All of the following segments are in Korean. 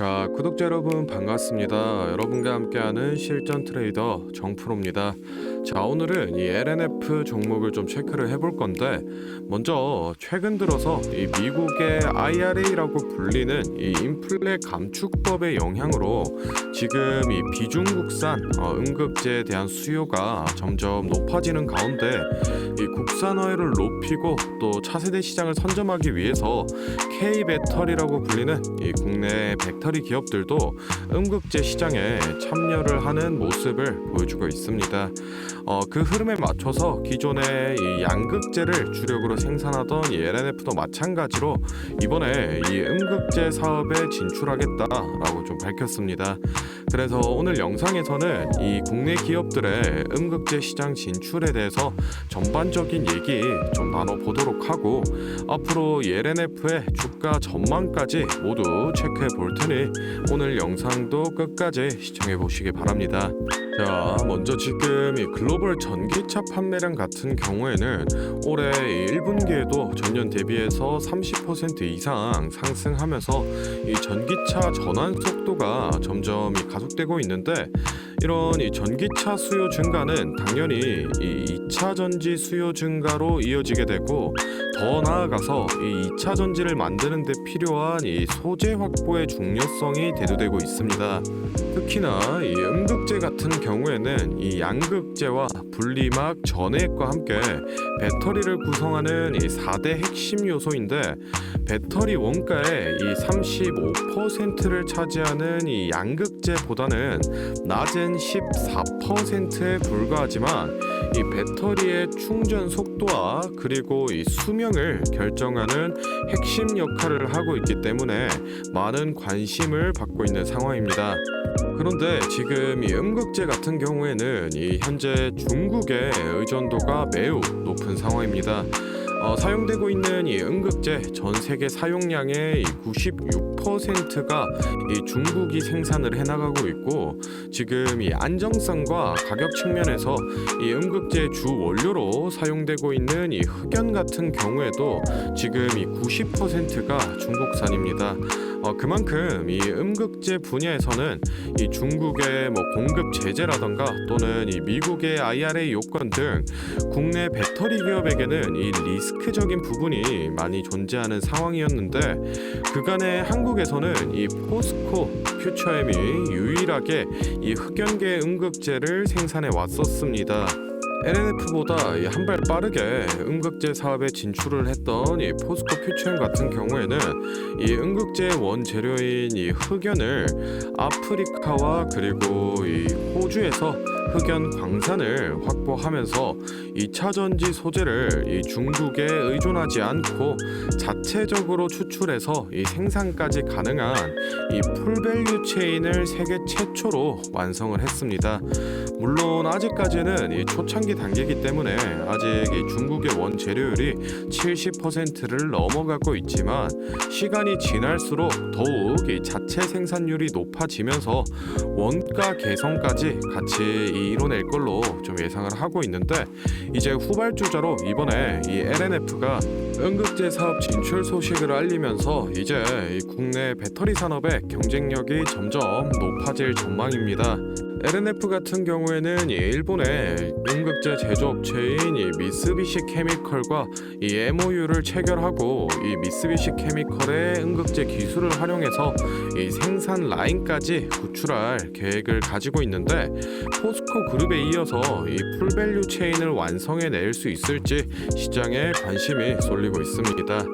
자, 구독자 여러분 반갑습니다. 여러분과 함께하는 실전 트레이더 정프로입니다. 자, 오늘은 이 LNF 종목을 좀 체크를 해볼 건데, 먼저 최근 들어서 이 미국의 IRA라고 불리는 이 인플레 감축법의 영향으로 지금 이 비중국산 음극재에 대한 수요가 점점 높아지는 가운데, 이 국산화율을 높이고 또 차세대 시장을 선점하기 위해서 K배터리라고 불리는 이 국내 배터리 기업들도 음극재 시장에 참여를 하는 모습을 보여주고 있습니다. 그 흐름에 맞춰서 기존의 이 양극재를 주력으로 생산하던 이 LNF도 마찬가지로 이번에 이 음극재 사업에 진출하겠다라고 좀 밝혔습니다. 그래서 오늘 영상에서는 이 국내 기업들의 음극재 시장 진출에 대해서 전반적인 얘기 좀 나눠보도록 하고, 앞으로 이 LNF의 주가 전망까지 모두 체크해 볼 테니 오늘 영상도 끝까지 시청해 보시기 바랍니다. 자, 먼저 지금 이 글로벌 전기차 판매량 같은 경우에는 올해 1분기에도 전년 대비해서 30% 이상 상승하면서 이 전기차 전환 속도가 점점 가속되고 있는데, 이런 이 전기차 수요 증가는 당연히 이 2차 전지 수요 증가로 이어지게 되고, 더 나아가서 이 2차 전지를 만드는 데 필요한 이 소재 확보의 중요성이 대두되고 있습니다. 특히나 이 음극재 같은 경우에는 이 양극재와 분리막, 전해액과 함께 배터리를 구성하는 이 4대 핵심 요소인데, 배터리 원가의 이 35%를 차지하는 이 양극재보다는 낮은 14%에 불과하지만, 이 배터리의 충전 속도와 그리고 이 수명을 결정하는 핵심 역할을 하고 있기 때문에 많은 관심을 받고 있는 상황입니다. 그런데 지금 이 음극재 같은 경우에는 이 현재 중국의 의존도가 매우 높은 상황입니다. 사용되고 있는 이 음극재 전 세계 사용량의 96%가 이 중국이 생산을 해나가고 있고, 지금 이 안정성과 가격 측면에서 이 음극재 주 원료로 사용되고 있는 이 흑연 같은 경우에도 지금 이 90%가 중국산입니다. 그만큼 이 음극재 분야에서는 이 중국의 공급 제재라던가 또는 이 미국의 IRA 요건 등 국내 배터리 기업에게는 이 리스크적인 부분이 많이 존재하는 상황이었는데, 그간의 한국에서는 이 포스코 퓨처엠이 유일하게 이 흑연계 음극재를 생산해 왔었습니다. LNF보다 한 발 빠르게 음극재 사업에 진출을 했던 이 포스코 퓨처엠 같은 경우에는 이 음극재의 원재료인 이 흑연을 아프리카와 그리고 이 호주에서 흑연 광산을 확보하면서 2차 전지 소재를 이 중국에 의존하지 않고 자체적으로 추출해서 이 생산까지 가능한 이 풀밸류 체인을 세계 최초로 완성을 했습니다. 물론 아직까지는 이 초창기 단계이기 때문에 아직 이 중국의 원재료율이 70%를 넘어가고 있지만, 시간이 지날수록 더욱 이 자체 생산율이 높아지면서 원가 개선까지 같이 이뤄낼 걸로 좀 예상을 하고 있는데, 이제 후발주자로 이번에 이 LNF가 음극재 사업 진출 소식을 알리면서 이제 이 국내 배터리 산업의 경쟁력이 점점 높아질 전망입니다. LNF 같은 경우에는 이 일본의 음극재 제조업체인 이 미쓰비시 케미컬과 이 MOU를 체결하고, 이 미쓰비시 케미컬의 음극재 기술을 활용해서 이 생산 라인까지 구출할 계획을 가지고 있는데, 포스코 그룹에 이어서 이 풀밸류 체인을 완성해 낼 수 있을지 시장에 관심이 쏠리고 있습니다.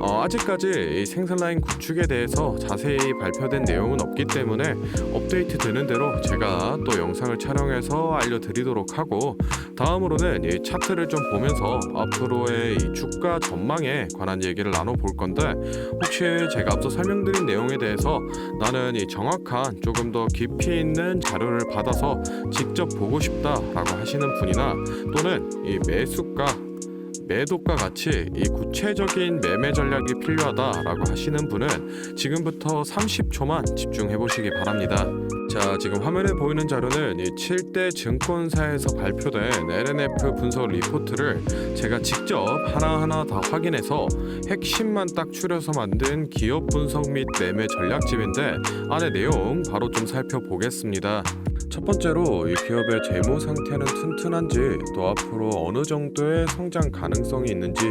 아직까지 이 생산 라인 구축에 대해서 자세히 발표된 내용은 없기 때문에 업데이트 되는 대로 제가 또 영상을 촬영해서 알려드리도록 하고, 다음으로는 이 차트를 좀 보면서 앞으로의 이 주가 전망에 관한 얘기를 나눠볼 건데, 혹시 제가 앞서 설명드린 내용에 대해서 나는 이 정확한 조금 더 깊이 있는 자료를 받아서 직접 보고 싶다라고 하시는 분이나, 또는 이 매수가 매도가 같이 이 구체적인 매매 전략이 필요하다라고 하시는 분은 지금부터 30초만 집중해 보시기 바랍니다. 자, 지금 화면에 보이는 자료는 이 7대 증권사에서 발표된 LNF 분석 리포트를 제가 직접 하나하나 다 확인해서 핵심만 딱 추려서 만든 기업 분석 및 매매 전략집인데 안의 내용 바로 좀 살펴보겠습니다. 첫 번째로 이 기업의 재무 상태는 튼튼한지, 또 앞으로 어느 정도의 성장 가능성이 있는지,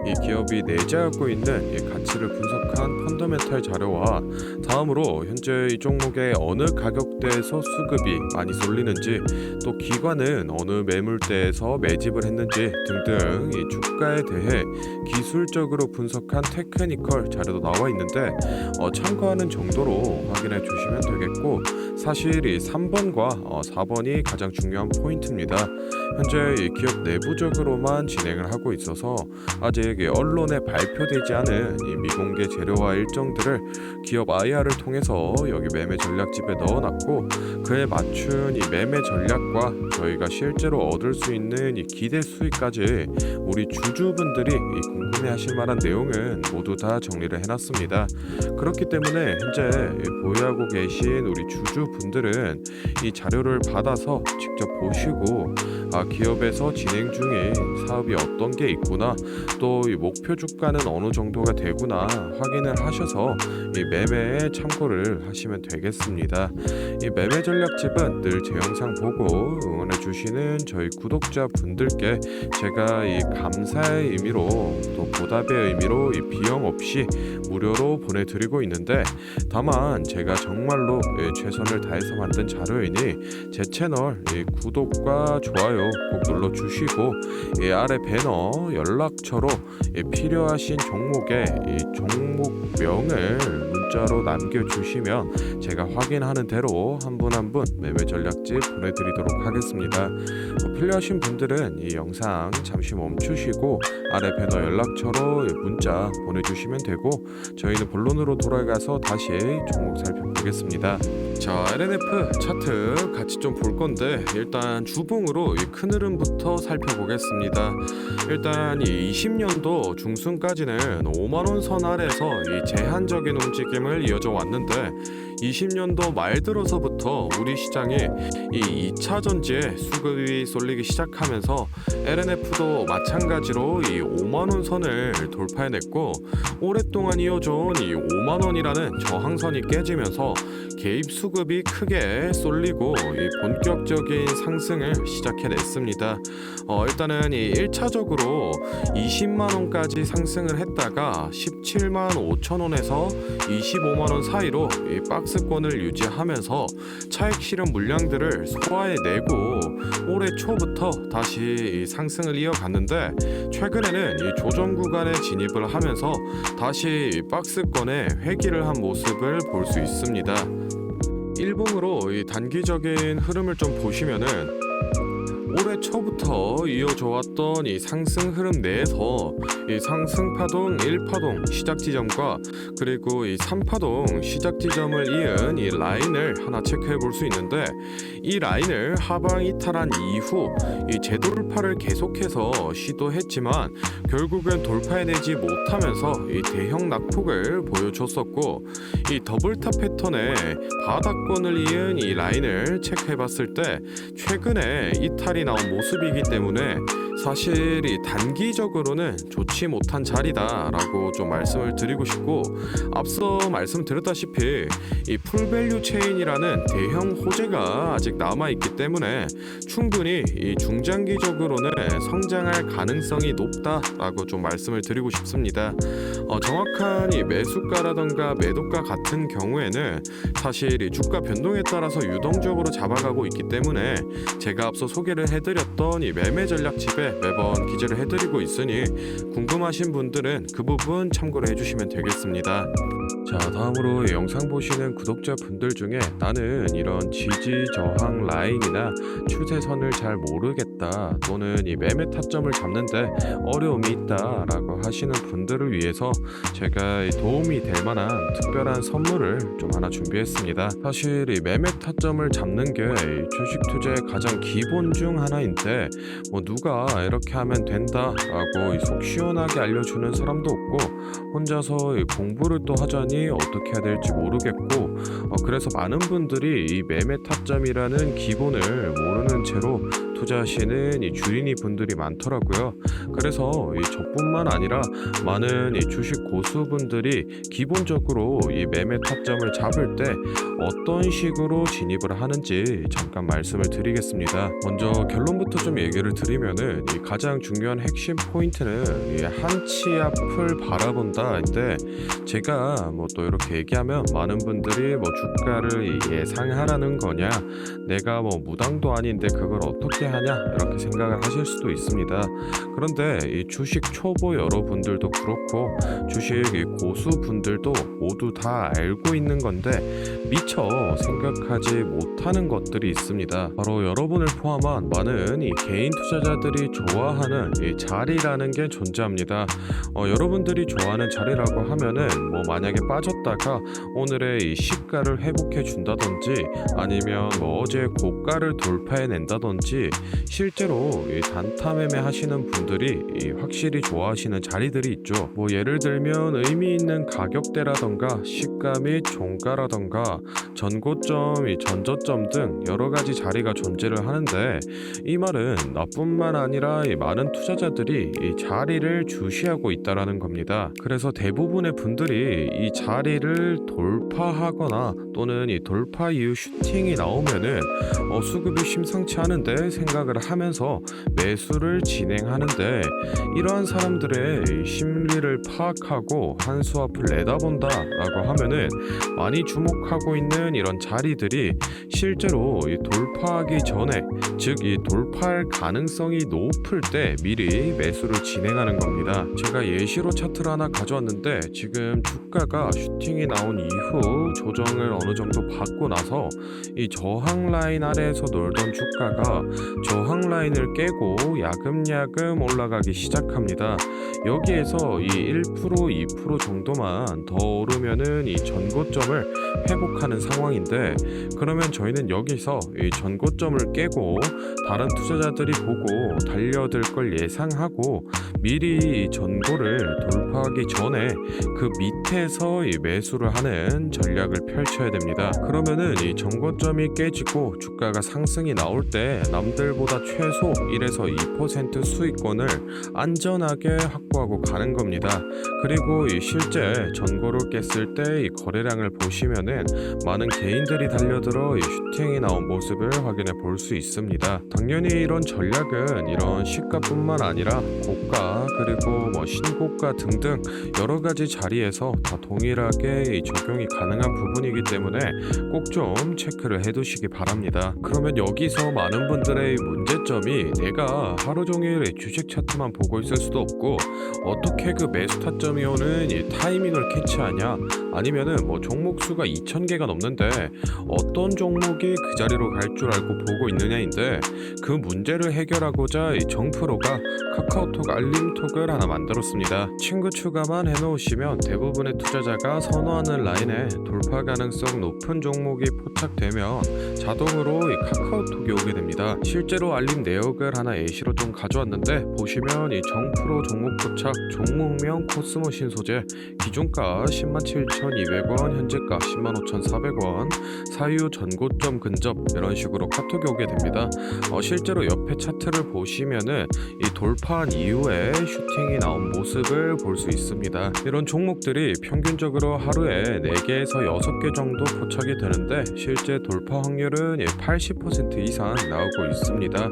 이 기업이 내재하고 있는 이 가치를 분석한 펀더멘탈 자료와, 다음으로 현재 이 종목의 어느 가격대에서 수급이 많이 쏠리는지, 또 기관은 어느 매물대에서 매집을 했는지 등등 이 주가에 대해 기술적으로 분석한 테크니컬 자료도 나와 있는데 참고하는 정도로 확인해 주시면 되겠고, 사실 이 3번과 4번이 가장 중요한 포인트입니다. 현재 이 기업 내부적으로만 진행을 하고 있어서 아직 언론에 발표되지 않은 이 미공개 재료와 일정들을 기업 IR을 통해서 여기 매매 전략집에 넣어놨고, 그에 맞춘 이 매매 전략과 저희가 실제로 얻을 수 있는 이 기대 수익까지 우리 주주분들이 이 궁금해하실 만한 내용은 모두 다 정리를 해놨습니다. 그렇기 때문에 현재 보유하고 계신 우리 주주분들은 이 자료를 받아서 직접 보시고 기업에서 진행 중인 사업이 어떤 게 있구나, 또 이 목표 주가는 어느 정도가 되구나 확인을 하셔서 이 매매에 참고를 하시면 되겠습니다. 이 매매 전략집은 늘 제 영상 보고 응원해 주시는 저희 구독자분들께 제가 이 감사의 의미로, 또 보답의 의미로 이 비용 없이 무료로 보내드리고 있는데, 다만 제가 정말로 최선을 다해서 만든 자료이니 제 채널 구독과 좋아요 꼭 눌러주시고, 아래 배너 연락처로 필요하신 종목의 종목명을 문자로 남겨주시면 제가 확인하는 대로 한 분 한 분 매매 전략집 보내드리도록 하겠습니다. 필요하신 분들은 이 영상 잠시 멈추시고 아래 배너 연락처로 문자 보내주시면 되고, 저희는 본론으로 돌아가서 다시 종목 살펴보겠습니다. 자, LNF 차트 같이 좀 볼 건데, 일단 주봉으로 이 큰 흐름부터 살펴보겠습니다. 일단 이 20년도 중순까지는 5만원 선 아래에서 이 제한적인 움직임을 이어져 왔는데, 20년도 말 들어서부터 우리 시장이 이 2차 전지에 수급이 쏠리기 시작하면서 LNF도 마찬가지로 이 5만원 선을 돌파해냈고, 오랫동안 이어져온 이 5만원이라는 저항선이 깨지면서 개입 수급이 크게 쏠리고 이 본격적인 상승을 시작해냈습니다. 일단은 이 1차적으로 20만원까지 상승을 했다가 17만 5천원에서 25만원 사이로 이 박스권을 유지하면서 차익 실현 물량들을 소화해내고 올해 초부터 다시 이 상승을 이어갔는데, 최근에는 이 조정 구간에 진입을 하면서 다시 이 박스권에 회귀를 한 모습을 볼 수 있습니다. 일봉으로 이 단기적인 흐름을 좀 보시면은 올해 초부터 이어져 왔던 이 상승 흐름 내에서 이 상승 파동 1파동 시작 지점과 그리고 이 3파동 시작 지점을 이은 이 라인을 하나 체크해 볼 수 있는데, 이 라인을 하방 이탈한 이후 이 재돌파를 계속해서 시도했지만 결국은 돌파해내지 못하면서 이 대형 낙폭을 보여줬었고, 이 더블탑 패턴의 바닥권을 이은 이 라인을 체크해 봤을 때 최근에 이탈이 나온 모습이기 때문에 사실 이 단기적으로는 좋지 못한 자리다라고 좀 말씀을 드리고 싶고, 앞서 말씀드렸다시피 이 풀밸류 체인이라는 대형 호재가 아직 남아있기 때문에 충분히 이 중장기적으로는 성장할 가능성이 높다라고 좀 말씀을 드리고 싶습니다. 정확한 이 매수가라던가 매도가 같은 경우에는 사실 이 주가 변동에 따라서 유동적으로 잡아가고 있기 때문에 제가 앞서 소개를 해드렸던 이 매매 전략집에 매번 기재를 해드리고 있으니 궁금하신 분들은 그 부분 참고를 해주시면 되겠습니다. 자, 다음으로 영상 보시는 구독자분들 중에 나는 이런 지지 저항 라인이나 추세선을 잘 모르겠다, 있다 또는 이 매매 타점을 잡는데 어려움이 있다라고 하시는 분들을 위해서 제가 이 도움이 될 만한 특별한 선물을 좀 하나 준비했습니다. 사실 이 매매 타점을 잡는 게 이 주식 투자의 가장 기본 중 하나인데 뭐 누가 이렇게 하면 된다라고 이 속 시원하게 알려주는 사람도 없고 혼자서 이 공부를 또 하자니 어떻게 해야 될지 모르겠고 그래서 많은 분들이 이 매매 타점이라는 기본을 모르는 채로 투자하시는 이 주린이 분들이 많더라고요. 그래서 이 저뿐만 아니라 많은 이 주식 고수분들이 기본적으로 이 매매 타점을 잡을 때 어떤 식으로 진입을 하는지 잠깐 말씀을 드리겠습니다. 먼저 결론부터 좀 얘기를 드리면은 이 가장 중요한 핵심 포인트는 이 한치 앞을 바라본다인데 제가 뭐 또 이렇게 얘기하면 많은 분들이 뭐 주가를 예상하라는 거냐 내가 뭐 무당도 아닌데 그걸 어떻게 하냐 이렇게 생각을 하실 수도 있습니다. 그런데 이 주식 초보 여러분들도 그렇고 주식 이 고수분들도 모두 다 알고 있는 건데 미처 생각하지 못하는 것들이 있습니다. 바로 여러분을 포함한 많은 이 개인 투자자들이 좋아하는 이 자리라는 게 존재합니다. 여러분들이 좋아하는 자리라고 하면은 뭐 만약에 빠졌다가 오늘의 이 시가를 회복해 준다든지 아니면 뭐 어제 고가를 돌파해 낸다든지 실제로 이 단타 매매 하시는 분들이 이 확실히 좋아하시는 자리들이 있죠. 뭐 예를 들면 의미 있는 가격대라던가 시가 및 종가라던가 전고점, 이 전저점 등 여러 가지 자리가 존재를 하는데 이 말은 나뿐만 아니라 이 많은 투자자들이 이 자리를 주시하고 있다라는 겁니다. 그래서 대부분의 분들이 이 자리를 돌파하거나 또는 이 돌파 이후 슈팅이 나오면은 수급이 심상치 않은데 생각을 하면서 매수를 진행하는데 이러한 사람들의 이 심리를 파악하고 한수 앞을 내다본다라고 하면은 많이 주목하고 있는 이런 자리들이 실제로 이 돌파하기 전에 즉 이 돌파할 가능성이 높을 때 미리 매수를 진행하는 겁니다. 제가 예시로 차트를 하나 가져왔는데 지금 주가가 슈팅이 나온 이후 조정을 어느 정도 받고 나서 이 저항 라인 아래에서 놀던 주가가 저항 라인을 깨고 야금야금 올라가기 시작합니다. 여기에서 이 1%, 2% 정도만 더 오르면은 이 전고점을 회복하는 상황인데 그러면 저희는 여기서 이 전고점을 깨고 다른 투자자들이 보고 달려들 걸 예상하고 미리 이 전고를 돌파하기 전에 그 밑에서 이 매수를 하는 전략을 펼쳐야 됩니다. 그러면은 이 전고점이 깨지고 주가가 상승이 나올 때 남들보다 최소 1에서 2% 수익권을 안전하게 확보하고 가는 겁니다. 그리고 이 실제 전고를 깼을 때 이 거래량을 보시면은 많은 개인들이 달려들어 이 슈팅이 나온 모습을 확인해 볼 수 있습니다. 당연히 이런 전략은 이런 시가뿐만 아니라 고가 그리고 뭐 신고가 등등 여러 가지 자리에서 다 동일하게 이 적용이 가능한 부분이기 때문에 꼭 좀 체크를 해두시기 바랍니다. 그러면 여기서 많은 분들의 문제점이 내가 하루 종일 이 주식 차트만 보고 있을 수도 없고 어떻게 그 매수 타점이 오는 이 타이밍을 캐치하냐 아니면은 뭐 종목 수가 2,000개가 넘는데 어떤 종목이 그 자리로 갈 줄 알고 보고 있느냐인데 그 문제를 해결하고자 이 정프로가 카카오톡 알림톡을 하나 만들었습니다. 친구 추가만 해놓으시면 대부분의 투자자가 선호하는 라인에 돌파 가능성 높은 종목이 포착되면 자동으로 이 카카오톡이 오게 됩니다. 실제로 알림 내역을 하나 예시로 좀 가져왔는데 보시면 이 정프로 종목 포착 종목명 코스모신 소재 기준가 107,200원 현재가 105,400원 사유 전고점 근접 이런 식으로 카톡이 오게 됩니다. 실제로 옆에 차트를 보시면은 이 돌파한 이후에 슈팅이 나온 모습을 볼 수 있습니다. 이런 종목들이 평균적으로 하루에 4개에서 6개 정도 포착이 되는데 실제 돌파 확률은 80% 이상 나오고 있습니다.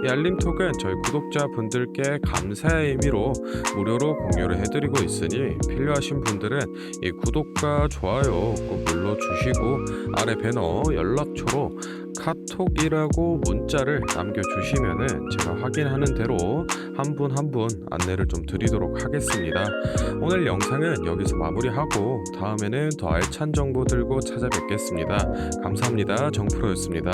이 알림톡은 저희 구독자분들께 감사의 의미로 무료로 공유를 해드리고 있으니 필요하신 분들은 이 구독과 좋아요 꼭 눌러주시고 아래 배너 연락처로 카톡이라고 문자를 남겨주시면은 제가 확인하는 대로 한 분 한 분 안내를 좀 드리도록 하겠습니다. 오늘 영상은 여기서 마무리하고 다음에는 더 알찬 정보 들고 찾아뵙겠습니다. 감사합니다. 정프로였습니다.